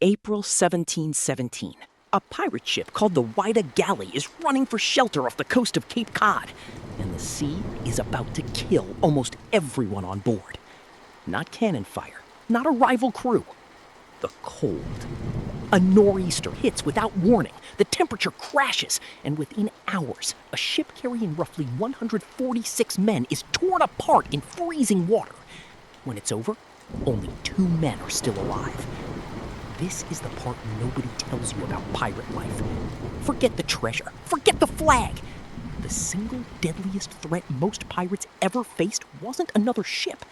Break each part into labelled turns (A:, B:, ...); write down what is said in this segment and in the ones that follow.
A: April 1717. A pirate ship called the Whydah Gally is running for shelter off the coast of Cape Cod, and the sea is about to kill almost everyone on board. Not cannon fire, not a rival crew. The cold. A nor'easter hits without warning, the temperature crashes, and within hours, a ship carrying roughly 146 men is torn apart in freezing water. When it's over, only 2 men are still alive. This is the part nobody tells you about pirate life. Forget the treasure. Forget the flag. The single deadliest threat most pirates ever faced wasn't another ship.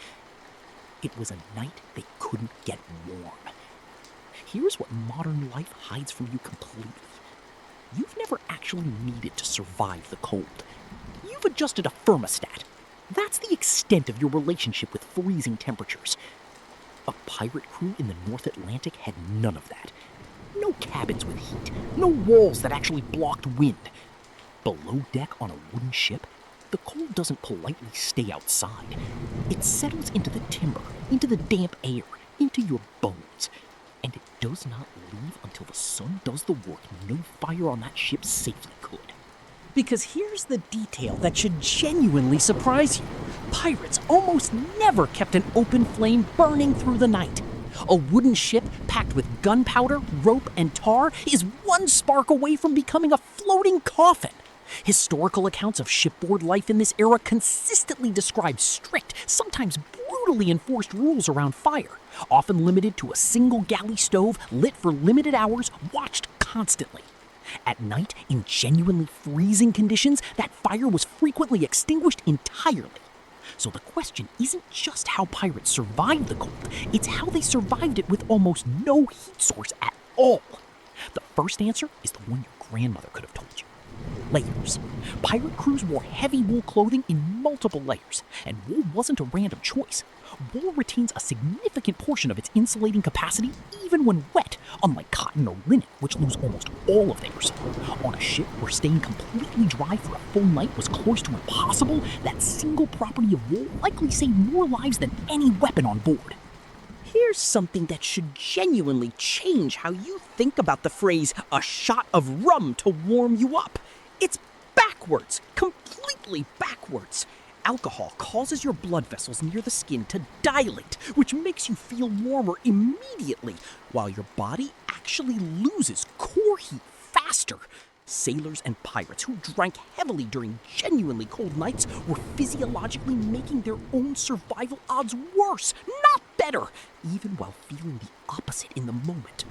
A: It was a night they couldn't get warm. Here's what modern life hides from you completely. You've never actually needed to survive the cold. You've adjusted a thermostat. That's the extent of your relationship with freezing temperatures. A pirate crew in the North Atlantic had none of that. No cabins with heat, no walls that actually blocked wind. Below deck on a wooden ship, the cold doesn't politely stay outside. It settles into the timber, into the damp air, into your bones. And it does not leave until the sun does the work no fire on that ship safely could.
B: Because here's the detail that should genuinely surprise you. Pirates almost never kept an open flame burning through the night. A wooden ship packed with gunpowder, rope, and tar is one spark away from becoming a floating coffin. Historical accounts of shipboard life in this era consistently describe strict, sometimes brutally enforced rules around fire, often limited to a single galley stove lit for limited hours, watched constantly. At night, in genuinely freezing conditions, that fire was frequently extinguished entirely. So the question isn't just how pirates survived the cold, it's how they survived it with almost no heat source at all. The first answer is the one your grandmother could have told you. Layers. Pirate crews wore heavy wool clothing in multiple layers, and wool wasn't a random choice. Wool retains a significant portion of its insulating capacity even when wet, unlike cotton or linen, which lose almost all of theirs. On a ship where staying completely dry for a full night was close to impossible, that single property of wool likely saved more lives than any weapon on board.
A: Here's something that should genuinely change how you think about the phrase, a shot of rum to warm you up. It's backwards, completely backwards. Alcohol causes your blood vessels near the skin to dilate, which makes you feel warmer immediately, while your body actually loses core heat faster. Sailors and pirates who drank heavily during genuinely cold nights were physiologically making their own survival odds worse, not better, even while feeling the opposite in the moment.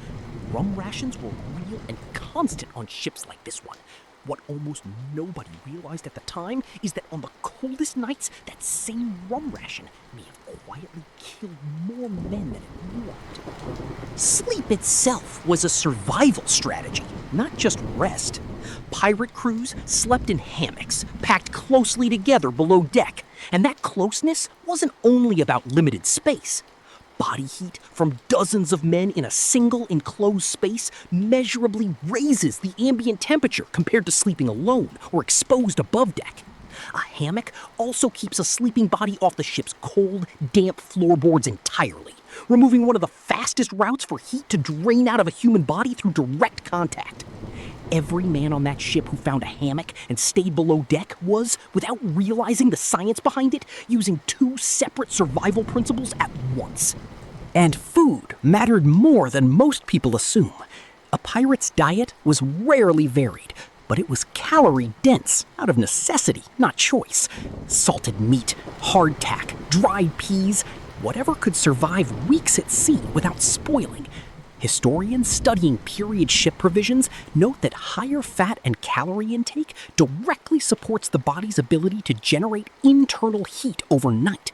A: Rum rations were real and constant on ships like this one. What almost nobody realized at the time is that on the coldest nights, that same rum ration may have quietly killed more men than it warmed. Sleep itself was a survival strategy, not just rest. Pirate crews slept in hammocks, packed closely together below deck, and that closeness wasn't only about limited space. Body heat from dozens of men in a single enclosed space measurably raises the ambient temperature compared to sleeping alone or exposed above deck. A hammock also keeps a sleeping body off the ship's cold, damp floorboards entirely, removing one of the fastest routes for heat to drain out of a human body through direct contact. Every man on that ship who found a hammock and stayed below deck was, without realizing the science behind it, using 2 separate survival principles at once. And food mattered more than most people assume. A pirate's diet was rarely varied, but it was calorie-dense out of necessity, not choice. Salted meat, hardtack, dried peas, whatever could survive weeks at sea without spoiling. Historians studying period ship provisions note that higher fat and calorie intake directly supports the body's ability to generate internal heat overnight.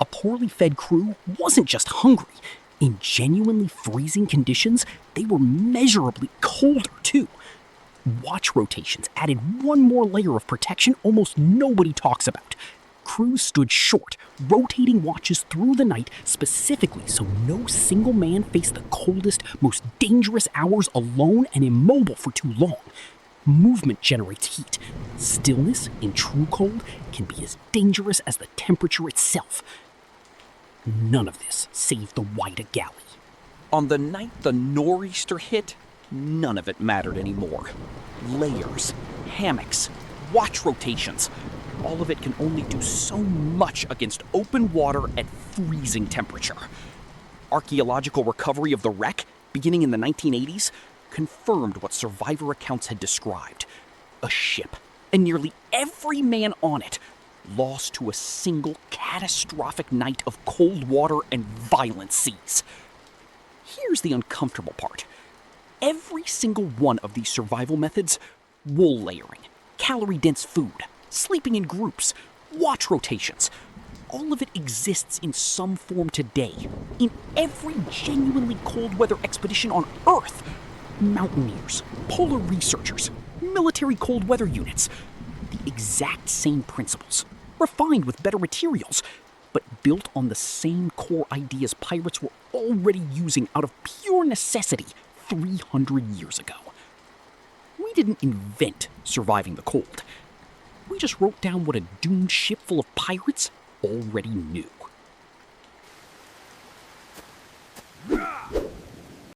A: A poorly fed crew wasn't just hungry. In genuinely freezing conditions, they were measurably colder too. Watch rotations added one more layer of protection almost nobody talks about. Crews stood short, rotating watches through the night specifically so no single man faced the coldest, most dangerous hours alone and immobile for too long. Movement generates heat. Stillness in true cold can be as dangerous as the temperature itself. None of this saved the Whydah Gally. On the night the nor'easter hit, none of it mattered anymore. Layers, hammocks, watch rotations, all of it can only do so much against open water at freezing temperature. Archaeological recovery of the wreck, beginning in the 1980s, confirmed what survivor accounts had described. A ship, and nearly every man on it, lost to a single catastrophic night of cold water and violent seas. Here's the uncomfortable part. Every single one of these survival methods, wool layering, calorie-dense food, sleeping in groups, watch rotations, all of it exists in some form today, in every genuinely cold weather expedition on Earth. Mountaineers, polar researchers, military cold weather units. The exact same principles, refined with better materials, but built on the same core ideas pirates were already using out of pure necessity 300 years ago. We didn't invent surviving the cold. We just wrote down what a doomed ship full of pirates already knew.